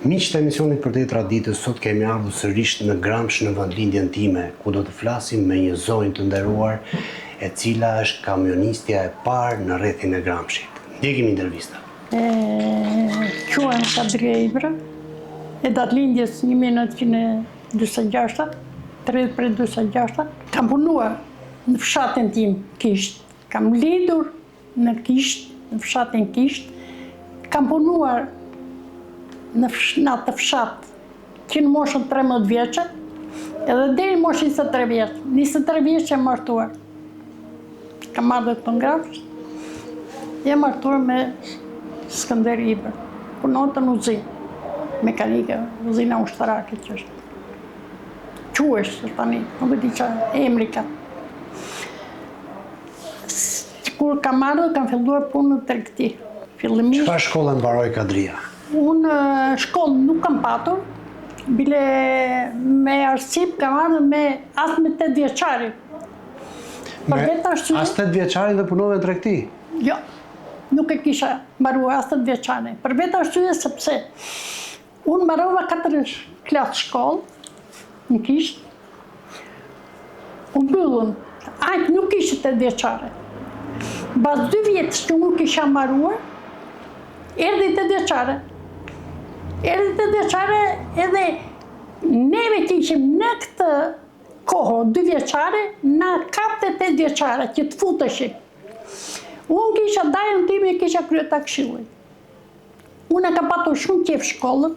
Miqtë e emisionit Për Tetra Ditës, sot kemi ardhur sërish në Gramsh në vendlindjen time, ku do të flasim me një zonjë të nderuar, e cila është kamionistja e parë në rrethin e Gramshit. Ndjekim intervista. Quhem Kadria Ibra, e datë lindjes 1946, 30/46. Kam punuar në fshatin tim Kisht, kam lindur në Kisht, në fshatin Kisht, kam punuar në atë fshat që në moshën 13 vjeçë, edhe deri në moshën 23 vjeçë. 23 vjeçë e martuar. Kam ardhur këtu në Gramsh, jam martuar me Skënder Ibër. Punonte në uzinë, mekanike, uzina ushtarake që është. Quhesh tani, nuk e di çfarë emri ka. Kur kam ardhur, kam filluar punën në tregti. Fillimisht. Çfarë shkolle mbaroi Kadria? Unë shkollë nuk kam patur, bile me arsim kam ardhur me as me 8 vjeçari. As 8 vjeçari dhe punove në tregti? Jo, nuk e kisha mbaruar as 8 vjeçari. Për vetë arsye sepse unë mbarova 4 klasë shkollë në Kisht. U mbyllën, aq nuk ishte 8 vjeçare. Pas 2 vjetësh që unë kisha mbaruar, erdhi 8 vjeçare. Erdhi 8 vjeçare edhe neve që ishim në këtë kohë 2 vjeçare, na kapte 8 vjeçare që të futeshim. Unë kisha dajën time, kisha kryeta këshillit. Unë kam patur shumë qejf shkollën,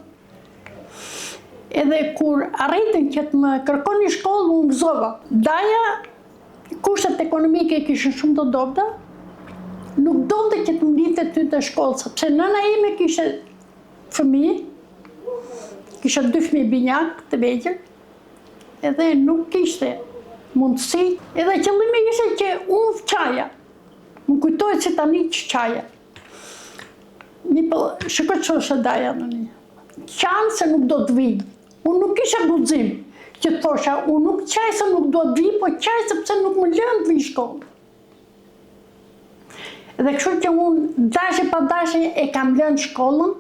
edhe kur arritën që të më kërkoni shkollë, unë gëzova. Daja, kushtet ekonomike kishin shumë të dobta, nuk donte që të më linte ty të shkollë, sepse nëna ime kishte fëmijë, kisha 2 fëmijë binjak të vegjël, edhe nuk kishte mundësi, edhe qëllimi ishte që unë vqaja. Më kujtohet si tani që qaja. Shiko që është daja në një. Qanë se nuk do të vijë. Unë nuk kisha guxim që të thosha, unë nuk qaj se nuk do të vijë, po qaj sepse nuk më lënë të vijë shkollë. Dhe kështu që unë dashe pa dashe e kam lënë shkollën,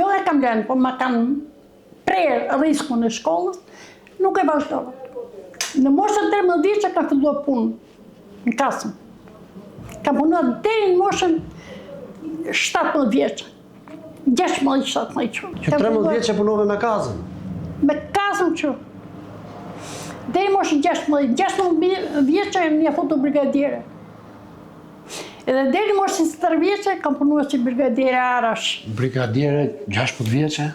jo e kam lënë, po ma kanë prerë riskun e shkollës, nuk e vazhdova. Në moshën 13 vjeçë kam filluar punë në kasëm. Kam punuar deri në moshën 17 vjeçë. 16-17 që. Që 13 vjeçë punove me kasën? Me kasën që. Deri në moshën 16 vjeçë një futu brigadiere. Edhe deri në moshën 4 vjeçë kam punuar si brigadiere arash. Brigadiere 16 vjeçë?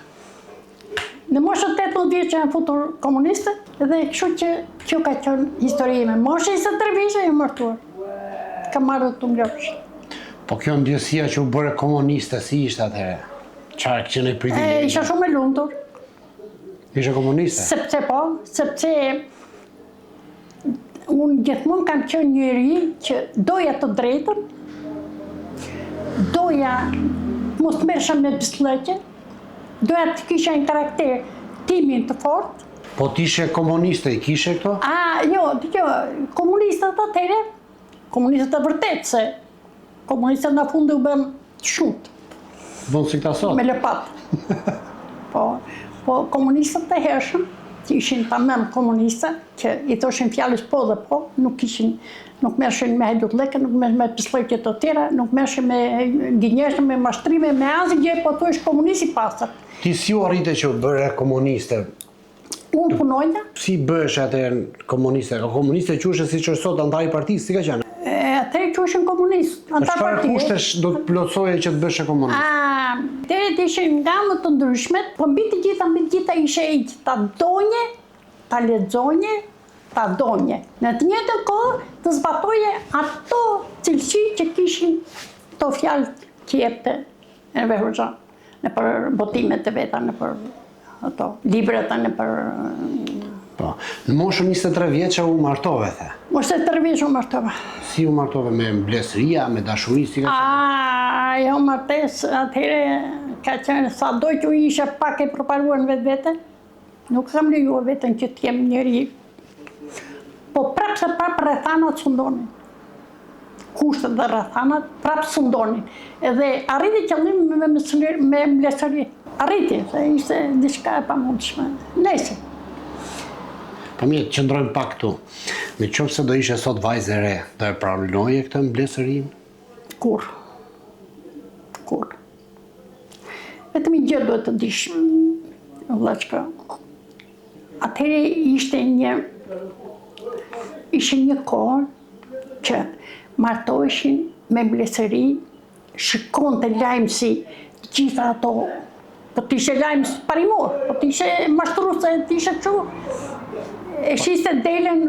Në moshën 18 vjeçë jam futur komuniste, edhe kështu që kjo ka qenë historia ime. Moshën 23 vjeçë jam martuar. Kam ardhur këtu në Gramsh. Po kjo ndjesia që u bëre komuniste, si ishte atëherë? Çfarë kishte privilegje? Isha shumë e lumtur. Ishe komuniste? Sepse unë gjithmonë kam qenë njëri që doja të drejtën, doja mos merresha me bislëqe, doja të kisha një karakter timin të fortë. Po t'ishe komuniste, i kishe këto? Jo, komunistët atëherë, komunistët e vërtet, se komunistët në fundi u bëm shumë. Bënë si këta sot? Me lëpat. Po komunistët e hershëm, që ishin tamam komuniste, që i thoshin fjalës po dhe po, nuk mershin me hajdut leke, nuk mershin me pislëqe të tjera, nuk mershin me gënjeshtër, me mashtrime, me asgjë, po tu është komunist i pastër. Ti si u arrite që bëre komuniste? Unë punojnë. Si bësh atëherë komuniste? Komuniste qushe si që është sot antar i partisë, si ka qenë? Atëherë qushin komunist, antar partisë. Çfarë kushtesh do të plotësoje që të bësh komunist? Deri ishin nga më të ndryshmet, po mbi të gjitha ishe ta donje, ta lexonje, ta donje. Në të njëjtën kohë të zbatoje ato cilësi që kishin to fjalë që jepte Enver Hoxha në për botimet e veta, në për ato librat, në për. Po, në moshën 23 vjeçë u martove, the. Moshën 23 vjeçë u martova. Si u martove, me mbledhëria, me dashuri, si ka qenë? Jo martesë, atëherë ka qenë sa do që u isha pak e përparuar në vetvete. Nuk kam lejuar veten që të jem njeri. Po prapë se prapë rrethanat sundonin. Kushtet dhe rrethanat prapë sundonin. Edhe arriti qëllim me mbledhëri. arriti, se ishte diçka e pamundshme. Nese. Po mirë, qëndrojmë pak këtu. Në qoftë se do ishe sot vajzë e re, do e pranoje këtë mbledhërin? Kur. Vetëm një gjë duhet të dish, vllachka. Atëherë ishte një kohë që martoheshin me mbledhëri, shikonte lajmësi gjitha ato, po t'ishe lajmës parimor, po t'ishe mashtruese, t'ishe kështu, e shiste delen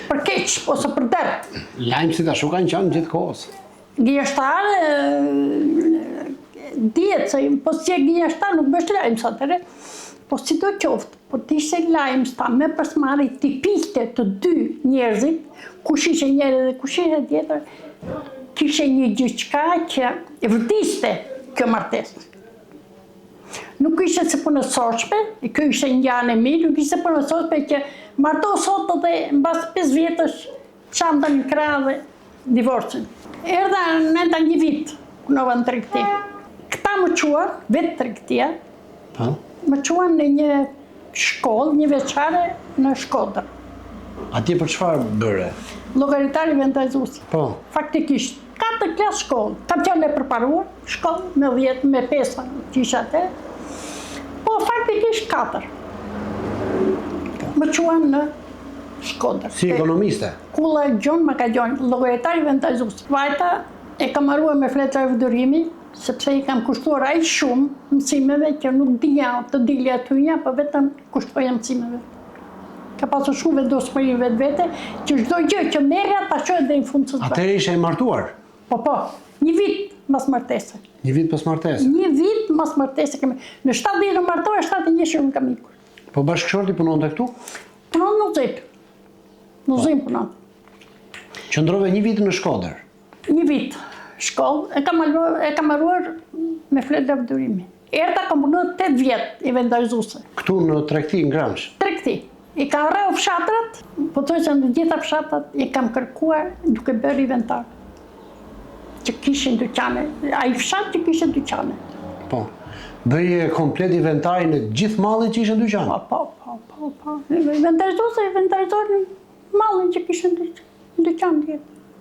për keq, ose për derë. Lajmësit ashtu kanë qenë gjithë kohës. Gënjeshtarë, dihet se po si e gënjeshtar nuk bësh lajmë sa atëre, po si do qoftë, po t'ishe lajmë sta me përsmari t'i pikte të dy njerëzit, kush ishe njëri dhe kush ishe tjetër, kishe një gjyqka që e vërtiste kjo martesë. Nuk ishte se punësorshme, kjo ishte një janë e mirë, nuk ishte punësorshme që marto sot dhe në basë 5 vjetësh çanta në krah dhe divorcin. Erdha nënta një vit, punova në tregti. Këta më quan, vetë tregtia, më quan në një shkollë, një veçare në Shkodër. Atje për çfarë bëre? Llogaritar inventarizues. Po. Faktikisht, 4 klasë shkollë. Kam qenë e përparuar, shkollë me 10, me 5 që isha atë. Po faktikisht 4. Më quan në Shkodër. Si ekonomiste? Kulla Gjon më ka gjon, llogaritar inventarizues. Vajta e kam marruar me fletra e vdurimi, sepse i kam kushtuar aq shumë mësimeve që nuk dija të dilja tyja, po vetëm kushtoja mësimeve. Ka pasur shumë vendosmëri vetvete, që çdo gjë që merrja ta çojë deri në fund të së. Atëherë ishe e martuar? Po, një vit mas martese. Një vit pas martese? Një vit mas martese kemi. Në 7 ditë martoja, 71 unë kam ikur. Po bashkëshorti punonte këtu? Punon në Zip. Në Zip punon. Qëndrove një vit në Shkodër? Një vit shkollë, e kam marruar me fletra vdurimi. Erdha kam punuar 8 vjet inventarizuese. Këtu në tregti në Gramsh? Tregti. I kam rreu fshatrat, po të që në gjitha fshatrat i kam kërkuar duke bërë inventar. Që kishin dyqane, a i fshat që kishin dyqane. Po, bëje komplet inventarin e gjithë mallit që ishin dyqane? Po. Inventarizorin mallin që kishin dyqane,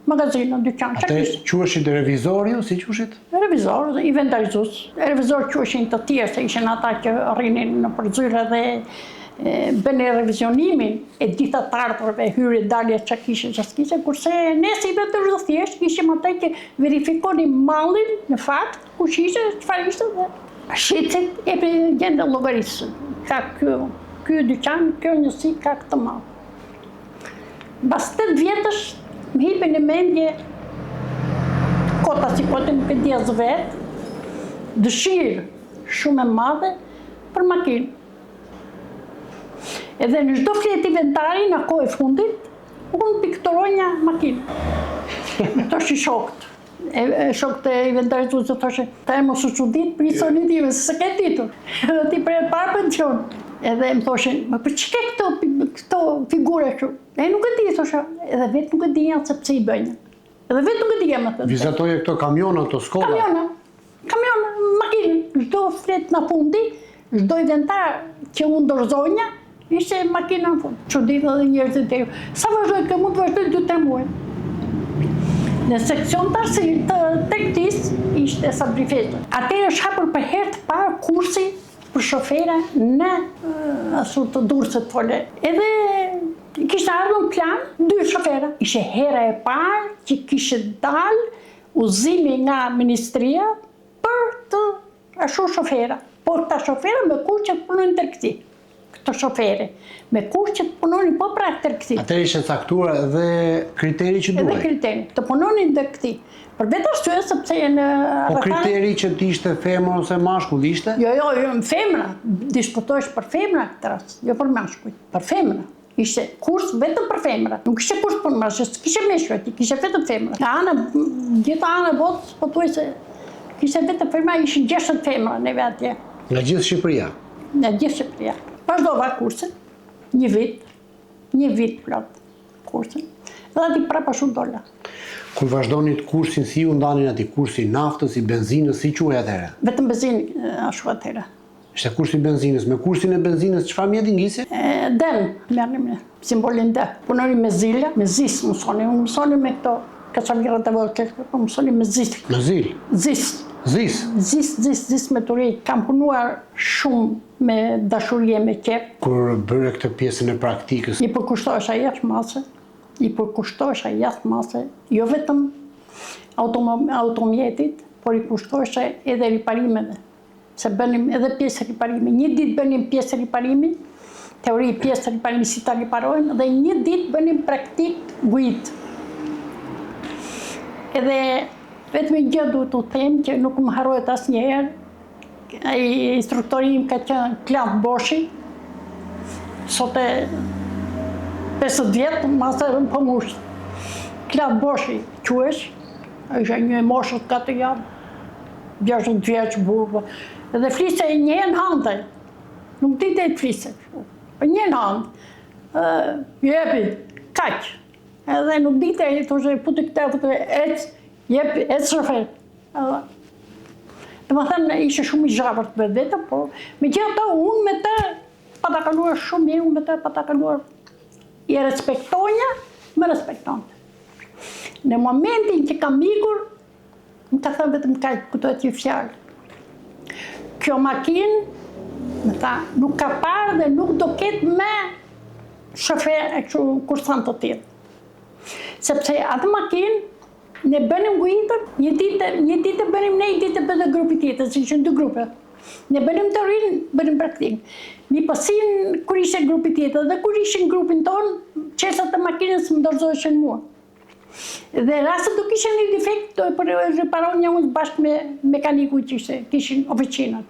magazinë, dyqane. Ate quheshit revizor ju, si quheshit? Revizor, inventarizues. Revizor quheshin të tjerë, se ishin ata që rrinin në përzyra dhe bënë revizionimin e gjitha të ardhurve, hyrje, dalje, që kishe, që s'kishe, kurse ne si vetë thjesht kishim atë që verifikonim mallin në fakt, kush ishe, çfarë ishte dhe shitësit e për gjendë llogarisë. Ka ky dyqan, kjo njësi, ka këtë mall. Mbas 8 vjetësh më hipe në mendje kota si kote nuk e dia zë vetë, dëshirë shumë e madhe për makinë. Edhe në çdo flet inventari në kohë e fundit, unë pikturoj një makinë. Të shi shokët. Shokët e inventarizues të thoshe, ta e mos u çudit prisoni time, se s'e ke ditur. Edhe ti për e parë pension. Edhe më thoshin, më për ç'ke këto figure kështu? E nuk e di, thosha, edhe vetë nuk e di janë se pse i bëjnë. Edhe vetë nuk e di më thënë. Vizatoje këto kamiona, këto skolla? Kamiona, makinë. Çdo flet në fundi, çdo inventar që unë dorëzonja, ishte makina në fund. Çuditë edhe njerëzit e ju. Sa vazhdoj, kë mund të vazhdoj 2-3 muaj. Në seksion të tregtis ishte Sabri Fezë. Atëherë është hapur për herë të parë kursi për shofera në të Durrësit fole. Edhe kishte ardhur në plan 2 shofera. Ishte hera e parë që kishte dalë udhëzimi nga ministria për të ashtu shofera. Por këta shofera me kur që të punojnë në tregti. Këto shofere, me kur që të punonin po pra tregti. Atëherë ishte caktuar edhe kriteri që duhej? Edhe kriteri, të punonin tregti. Për vetë arsye sepse në Po kriteri që të ishte femër ose mashkull ishte? Jo, femra. Diskutohesh për femra këtë rast, jo për mashkull, për femra. Ishte kurs vetëm për femra. Nuk ishte kurs për mashkull, s'kishte meshkuj, kishte vetëm femra. Gjitha ana botës, po thuaj se kishte vetëm femra, ishin 60 femra neve atje. Nga gjithë Shqipëria? Nga gjithë Shqipëria. Vazhdova kursin, një vit plot kursin, dhe ati prapa shumë dola. Kur vazhdonit kursin, si ju ndanin ati kursi naftës, i benzinës, si quaj atëherë? Vetëm benzinë ashtu atëherë. Ishte kushti benzinës. Me kushtin e benzinës, çfarë mjeti ngisi? Den, merrim simbolin D. Punoni me zila, me zis mësoni. Unë mësoni me këto kaçamirët e vogël, po mësoni me zis. Me zil? Zis. Zis? Zis me turi. Kam punuar shumë me dashurie, me qep. Kur bëre këtë pjesën e praktikës, I përkushtohesha jashtë mase, jo vetëm automjetit, por I kushtohesha edhe riparimeve. Se bënim edhe pjesë e riparimi. Një ditë bënim pjesë e riparimi, teori pjesë e riparimi si ta riparojnë, dhe një ditë bënim praktik gujt. Edhe vetëm gjë duhet të them që nuk më harrohet asnjëherë, ai instruktori im ka qenë Klat Boshi, sot e 50 vjetë, masë po mush. Klat Boshi quhesh, isha një moshët 4 javë, 60 vjeç burë, edhe fliste njën handaj, nuk dite të fliste, për njën handë, jepi, kaq, edhe nuk dite e të shë putë këtë, ec shofer. Dhe më thënë, ishe shumë I zhavër të vetë, po me që ato unë me të pa ta kaluar shumë mirë, unë me të pa ta kaluar I respektonja, me respektonja. Në momentin që kam ikur, më ka thënë vetëm kaq, këto që fjalë. Kjo makinë, më tha, nuk ka parë dhe nuk do ketë me shofer e kursant të tillë. Sepse atë makinë, ne bënim gujitën, një ditë bënim ne, një ditë bënë grupi tjetër, si ishin 2 grupe. Ne bënim të rinë, bënim praktikë. Mi pasin kur ishte grupi tjetër dhe kur ishin grupin tonë, qesat e makinës më dorëzoheshin mua. Dhe rastët do kishin një defekt, do e reparon një unë bashkë me mekaniku që kishin oficinat.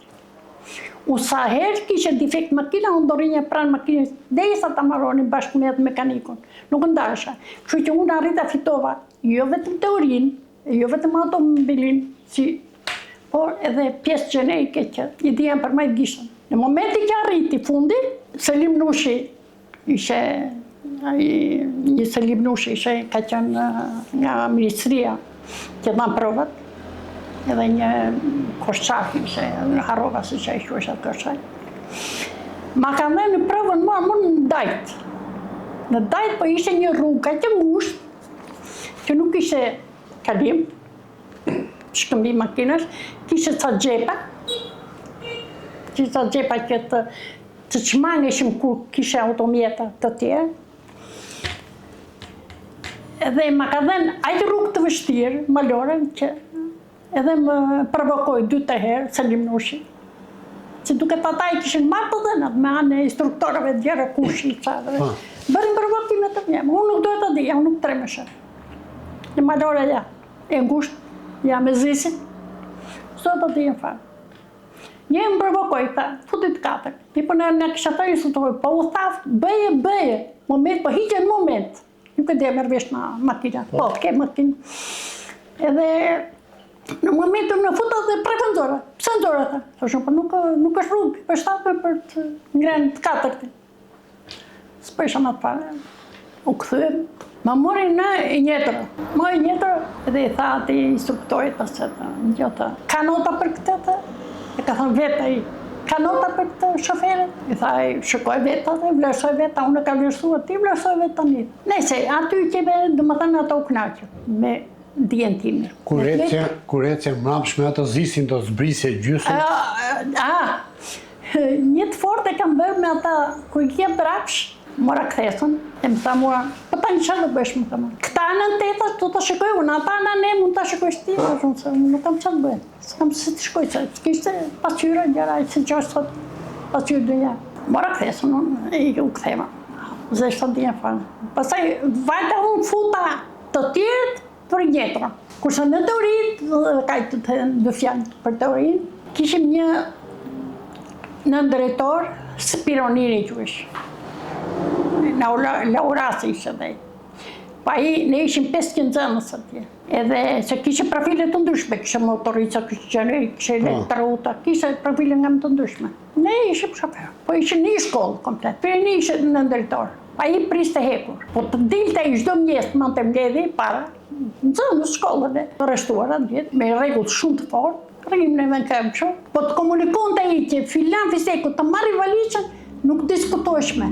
Unë sa herë kishe defekt makina, unë do rinja pranë makinës, dhe sa ta marronin bashkë me atë mekanikun. Nuk ndasha. Kështu që unë arrita fitova, jo vetëm teorinë, jo vetëm automobilin, por edhe pjesë gjenerike që I dijan për majtë gishën. Në momentin që arriti fundi, Selim Nushi ishe një Selim Nushi ka qenë nga ministria që dhanë provat, edhe një koshqaf ishe, në Harova si që ishte atë koshqaf. Ma ka dhe në provën mua në dajtë. Në dajtë po ishte një rrugë ka që ngushtë, që nuk ishte kalim, shkëmbi makinës, kishe ca gjepa, që të çmangeshim kur kishe automjeta të tjerë. Edhe ma ka dhenë ajtë rrugë të vështirë, malore, që edhe më provokoj 2-3 herë, Selim Nushi. Që duke të ata I kishin marrë të dhenat, me anë e instruktorëve djere kushi, qadre. Bërin provokime të mjemë, unë nuk dojtë të dija, unë nuk tremeshe. Në malore ja, e ngusht, ja me zisin, së të dija në farë. Një më provokoj, ta, futit 4. I po në kisha të instruktorë, po u thaftë, bëje, moment, po hiqe në moment. Nuk e dhe mërvesh në makina, po, të ke makinë. Edhe në momentum në futat dhe prefëndzora, pëse nëzora ta? Thoshëm, po nuk është rrugë, për shtatë për të ngrenë të 4. S'po isha më të pare. U këthyem, ma mori në njëtërë. Më njëtërë edhe I tha ati instruktorit pasë të njëtë. Ka nota për këtë të? E ka thënë veta I. Ka nota për këtë shoferit? I tha, shikoj vetat e vlerësoj veta, unë ka vlerësua, ti vlerësoj veta një. Nese, aty qeve, dhe më thënë ato u knaqë, me dijen time. Kur ece mrapshme ato zisin do zbrisje gjysën? Një të fort e kam bërë me ata, ku I kje brapsh, mora kthesën, e më tha mua, po ta një që dhe bësh më të më. Këta në në teta, të të shikoj unë, ata në ne mund të shikoj shti, nuk kam që të bëjnë. S'kam si të shikoj që, kishte pasqyra gjera, si që është sot pasqyrë dhe një. Mora kthesën unë, I u kthema, zeshtë të dhja falë. Pasaj, vajta unë futa të tjerët për njëtëra. Kurse në teorit, kaj të të dë fjallë për teorin, kishim një nëndërretor, Spironiri që është. Laurasi ishe dhe. Pa ne ishim 500 zënës atje. Edhe se kishe profile të ndryshme, kishe motorica, kishe gjenerik, kishe elektrauta, kishe profile nga më të ndryshme. Ne ishim shofer, po ishim një shkollë komplet, për një ishte në ndërtor. Pa I priste hekur. Po të dilte I çdo mëngjes të mante mbledhi para, në zënës shkollëve, të rreshtuara me rregull shumë të fortë, rrim në vend këmë shumë. Po të komunikon të i që filan fiseku të marri valizën, nuk diskutoshme.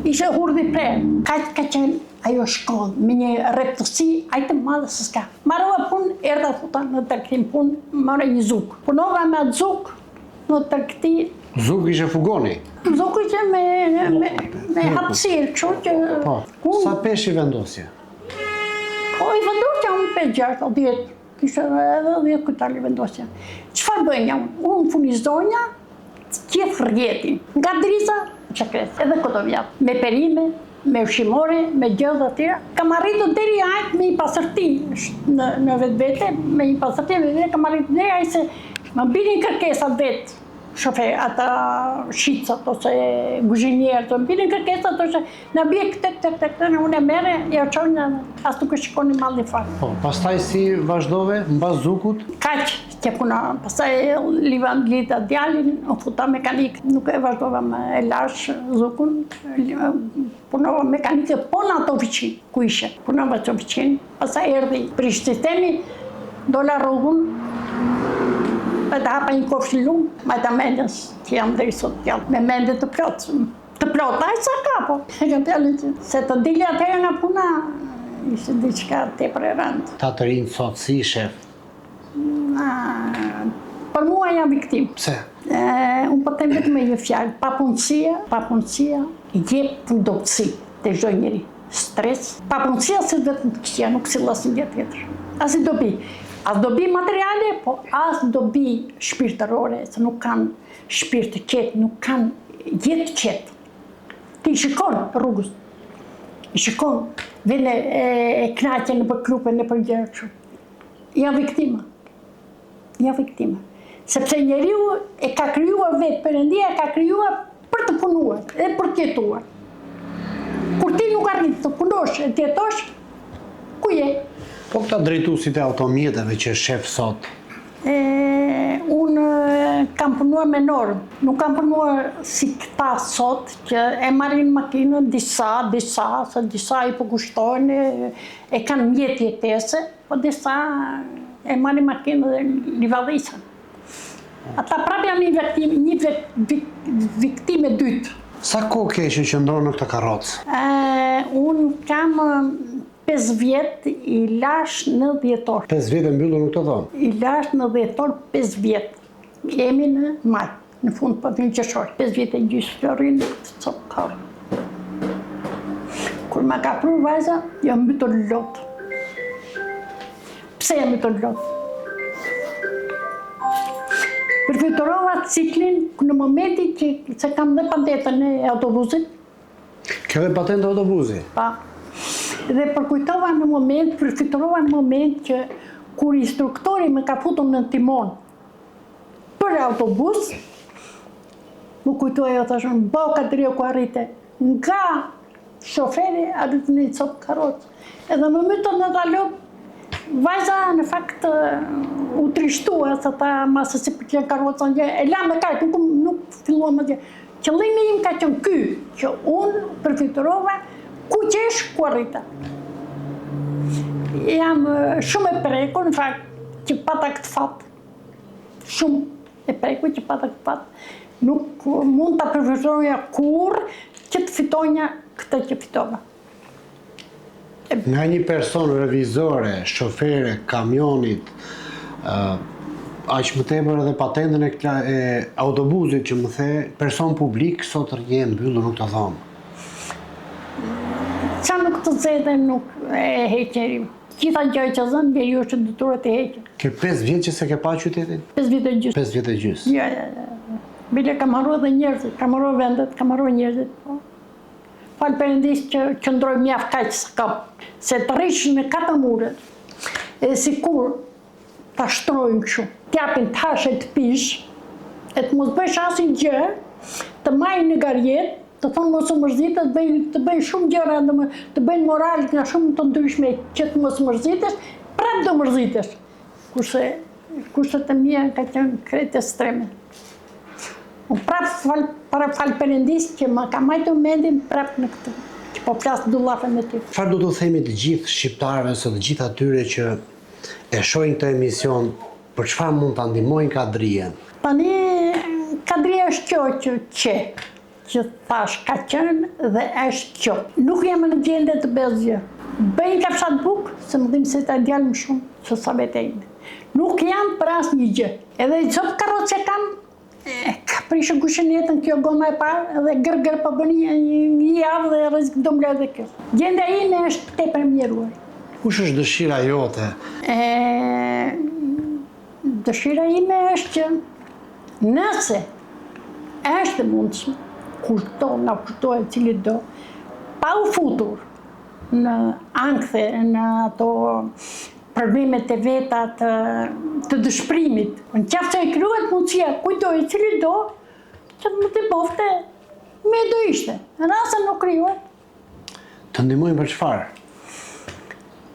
Ishe hurdi prerë. Ka qenë ajo shkollë, me një reptësi, ajtë madhe së s'ka. Marrova punë, erdha thuta në tërkëtim punë, marrë një zuk. Punova me atë zuk në tërkëti. Zuk ishe fugoni? Zuk ishe me hapësirë, kështu që... Po, sa pesh i vendosje? Po, i vendosja unë 5-6 o 10. Kishe edhe 10 kujtali vendosja. Qëfar bëjnja unë? Unë funizonja gjithë rjetin. Nga driza, që kresë, edhe këto vjatë. Me perime, me ushimore, me gjëllë dhe tjera. Kam arritur deri ajtë me i pasërti në vetë vete, me i pasërti me vete, kam arritur deri ajtë se më binin kërkesat vetë, shofer, ata shqitsat, ose guzhinjerët, më binin kërkesat, ose në bje këtë, unë e mere, ja qojnë, as nuk e shikoni malli farë. Po, pastaj si vazhdove, mbas zukut? Kaq që puna, pastaj lida djalin, u futa mekanik, nuk e vazhdova me e lash zukun, punova mekanike po në ato oficin, ku ishe. Punova që oficin, pastaj erdi prish sistemi, dola rrugën, e të hapa një kofsh lumë, ma të mendës që jam dhe i sot jam, me mende të plotë. Të plotë, a i sa ka po. Se të dili atëherë nga puna, ishte diçka tepër e rëndë. Ta të rinë sot si shef? Për mua jam viktim. Pse? Unë po them vetëm me një fjalë, papunësia jep fundopsi te çdo njeri. Stres, papunësia si vetëm të këqija, nuk si asnjë gjë tjetër. As i dobi. As dobi materiale, po as dobi shpirtërore, se nuk kanë shpirt të qetë, nuk kanë jetë qetë. Ti shikon rrugës, i shikon, vene e knaqe në për klupe, në për gjërë që. Ja viktima. Sepse njeriu e ka krijuar vetë, Perëndia e ka krijuar për të punuar dhe për të jetuar. Kur ti nuk arrit të punosh e të jetosh, ku je? Po këta drejtuesit e automjeteve që shef sot? Unë kam punuar me normë, nuk kam punuar si këta sot që e marrin makinën disa i përkushtojnë, e kanë mjetë jetese, po disa e marrin makinën dhe livadhisën. Ata prapë janë një viktime dytë. Sa kohë ke që qëndron në këtë karrocë? Unë kam 5 vjetë i lash në 10 orë. 5 vjetë e mbyllur në këtë dhomë? I lash në 10 orë 5 vjetë. Jemi në maj, në fund për një qëshorë. 5 vjetë e gjysë të rrinë në këtë copë karë. Kur ma ka pru vajza, jam mbytur lotë. Pse jam mbytur lotë? Përfiturova ciklin në momenti që kam dhe patenën e autobusit. Ke dhe patentë e autobusit? Pa. Dhe përfiturova në moment që kur instruktori me ka futur në timon për autobus, më kujtoj ajo thashën, boka drejë ku arrite, nga shoferi arritë në një copë karrocë. Edhe më mytën në talot, vajza në fakt u trishtua, se ta masë si për qenë karroca një, e la me kajtë, nuk filluam më gjë. Qëllimi im ka qenë ky, që unë përfiturova ku qesh, ku arrita. Jam shumë e prekur, në fakt, që pata këtë fatë. Shumë e prekur që pata këtë fatë. Nuk mund të përfiturja kur që të fitonja këtë që fitova. Nga një person revizore, shofere, kamionit, aq më tepër edhe patentën e autobusit që më the, person publik sot rjenë mbyllur në këtë dhomë. Qa nuk të zete nuk e heqerim. Gjitha gjaj që zënë, bje ju është dëturët e heqen. Ke 5 vjetë që se ke pa qytetin? 5 vjetë e gjysë. 5 vjetë e gjysë. Ja. Bile kam harru edhe njerëzit, kam harru vendet, kam harru njerëzit. Falë Perëndis që qëndroj mjaft kaq së kam. Se të rish në 4 muret, e si kur ta shtrojmë këshu, t'japin t'hash e t'pish, e t'mos bëjsh asin gjë, të majnë në garjet, të thonë mos u mërzitës, të bëjnë shumë gjëra, të bëjnë moralit nga shumë të ndryshme që të mos mërzitës, prap do mërzitës. Kurse të mija ka qenë krejt ekstreme. Unë prap falë Perëndis që më ka majtë mendin prap në këtë, që po flasë dullafe me ty. Çfarë do të themi të gjithë shqiptarëve, ose të gjithë atyre që e shohin këtë emision Për çfarë mund ta ndihmojnë Kadrien? Tani, Kadria është kjo që thash ka qenë dhe është kjo. Nuk jam në gjendje të bëzgjë. Bëjnë ka fshat bukë, se më dhimë se ta djalë më shumë, se sa vetejnë. Nuk jam për asë një gjë. Edhe i qëpë karot që kam, ka prishë kushin jetën kjo goma e parë, edhe gërgër për bëni një javë dhe rrezik do mbledh dhe kjo. Gjendja ime është tepër mjeruar. Kush është dëshira jote? Dëshira ime është që nëse është mundshme, na kushtohet cili do, pa u futur në ankthe, në ato problemet e veta të dëshpërimit. Në qafë që e kryet mundësia, kujtoj cili do, që të më të bofte, me do ishte. Në rasën nuk kryet. Të ndihmojnë për çfarë?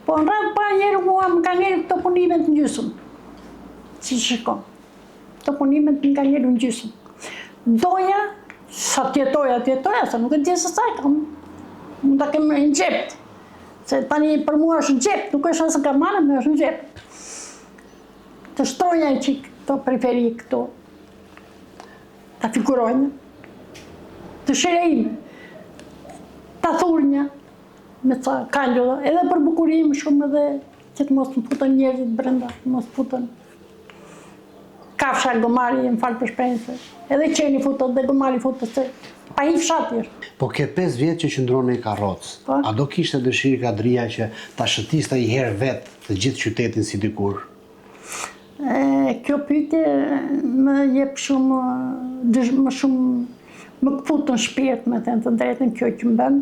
Po në rrëtë pa njerë mua më ka njerë këto punimet në gjysëm. Si shikon. Këto punimet më ka njerë në gjysëm. Doja, sa tjetoja, se nuk e gjithë sësaj kam. Mund të kemë në gjepë. Se tani për mua është në gjepë, nuk është nëse ka marrë, me është në gjepë. Të shtroja e qikë këto preferi këto. Ta figurojnë. Të shirejme. Ta thurnja. Me ca kallo, edhe për bukurim shumë edhe që të mos më futën njerëzit brenda, mos futën. Kafsha gomari, më falë për shpenjse. Edhe qeni futët dhe gomari futët se pa i fshatër. Po ke 5 vjetë që qëndron në karrocë. A do kishte dëshirë Kadria që ta shëtiste i herë vetë të gjithë qytetin si dikur? Kjo pyetje më jep shumë, më këputën shpirt, me të drejtën kjo që më bënë.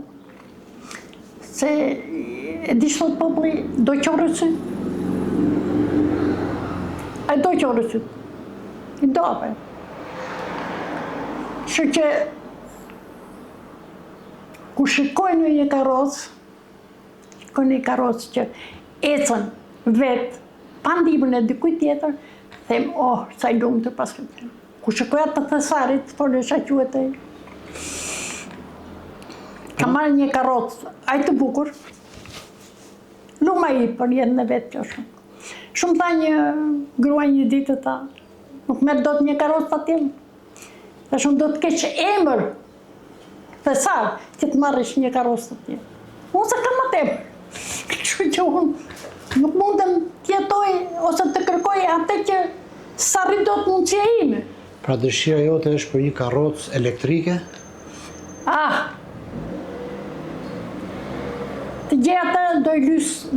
Se e di shtot populli, do qorësy. A do qorësy. I do apë. Që që ku shikoj në një karrocë që ecën vetë, pa ndihmën e dikuj tjetër, them, sa i lumë të pas këtë. Ku shikoj atë të thesarit, por në shaquet e ka marrë një karrocë, aj të bukur, luma i për jetën e vetë kjo shumë. Shumë tha një grua një ditë ta, nuk merë do të një karrocë të tjelë. Dhe shumë do të keqë emër, thesar, që të marrësh një karrocë të tjelë. Unë se kam më temë. Kështu që unë nuk mundem tjetoj ose të kërkoj atë që sa rridot mundësia ime. Pra dëshira jote është për një karrocë elektrike? Të gjej atë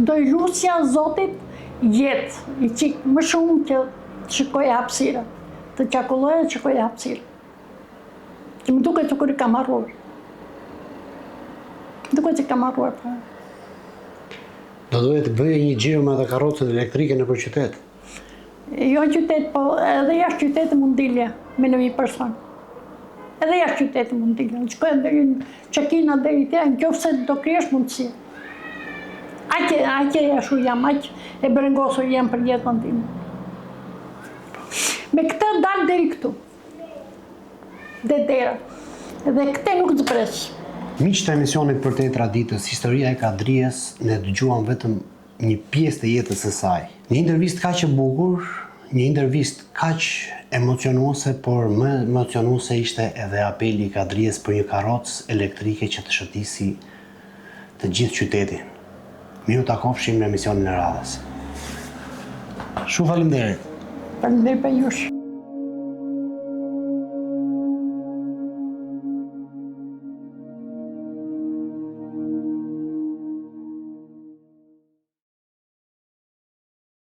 do i lusja Zotit jetë, i qikë më shumë që të shikoj hapësira, të qakulloj e të shikoj hapësira. Që më duke që kërë kam arruar. Duke që kam arruar. Do duhet të bëje një gjiro me atë karrocën elektrike në për qytet? Jo qytet, po edhe jashtë qytetë mund dilja me në një person. Edhe jashtë qytetë mund dilja. Në qëkojnë dhe një qekina dhe i tja, në qofse do kryesh mundësia. Aqe jashu jam, aqe e brengosur jam për jetën time. Me këtë dalë deri këtu. Dhe dera. Dhe këte nuk të presë. Miqtë të emisionit Për te traditës, historia e Kadrijes, ne dëgjuam vetëm një pjesë të jetës së saj. Një intervistë kaq e bukur, një intervistë kaq emocionuese, por më emocionuese ishte edhe apeli i Kadrijes për një karrocë elektrike që të shëtisi të gjithë qytetin. Miru takofshim në emisionin e radhës. Shumë faleminderit. Faleminderit për jush.